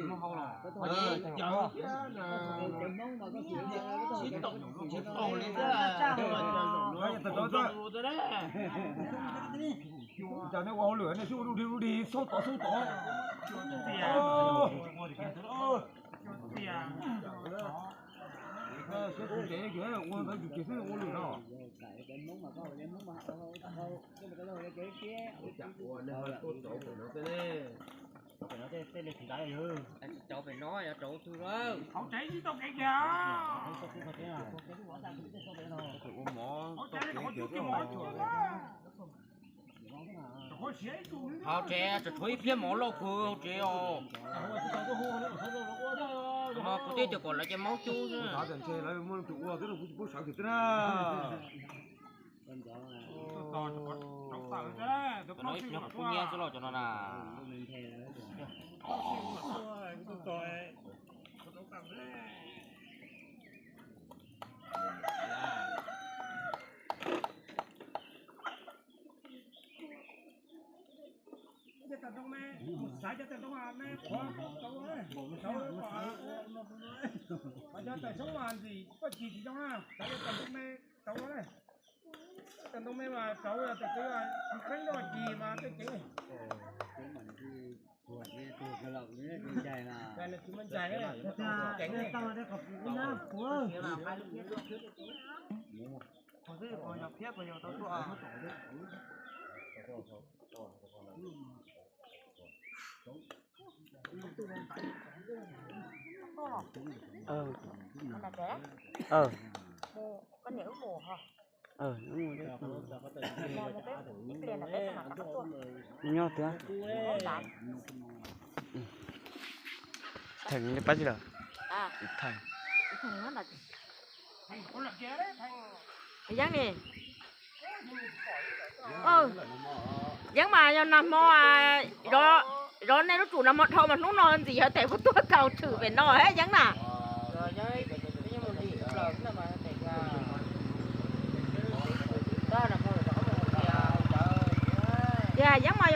nó hâu rồi. Giờ chiến tổ lên ra. giờ nó qua lửa này chú đi sốt tỏ cái cụ thể kìa, qua cái cụ thể qua lửa đó. Cháu phải nói là cháu thư đó. Không cháy chứ tao cái kìa. Họ trẻ cho thuê phía mỏ lâu khờ trẻ ồ. Mà có thể cho còn lại cái máu chú chứ. Đó tiền xe lại muốn tụ qua cái nó cũng sợ thịt ra. Nói nó cũng nghe cho nó cho nó là. Tận trong mẹ, sáng cho tận trong màn mẹ, cháu ơi, cháu ơi, cho tận trong màn gì, có gì trong nào, cháu tận trong mẹ, cháu ơi, tận trong mẹ mà cháu là tận cái là khánh đó gì mà cái này, cái lẩu này thì dài là, đây là chúng mình dài đấy, cái này tao đã học cũng nhá, ủa, còn cái còn nhập phép còn nhiều tao tua. Là trẻ mù có nữ mù hả đúng rồi đấy, mù là cái liền là cái mà tao tua nhau thế, thành cái gì đó, thành nó là Thành có là trẻ đấy, thành dáng nè dáng mà cho nằm mò đó này nó chủ nằm mò thâu mà nó non gì hả tại có tua tàu thử về nò hết dáng nào Rồi đấy, nhưng mà gì là cái mà thành ra. Đó là không được có một cái dạ dáng mà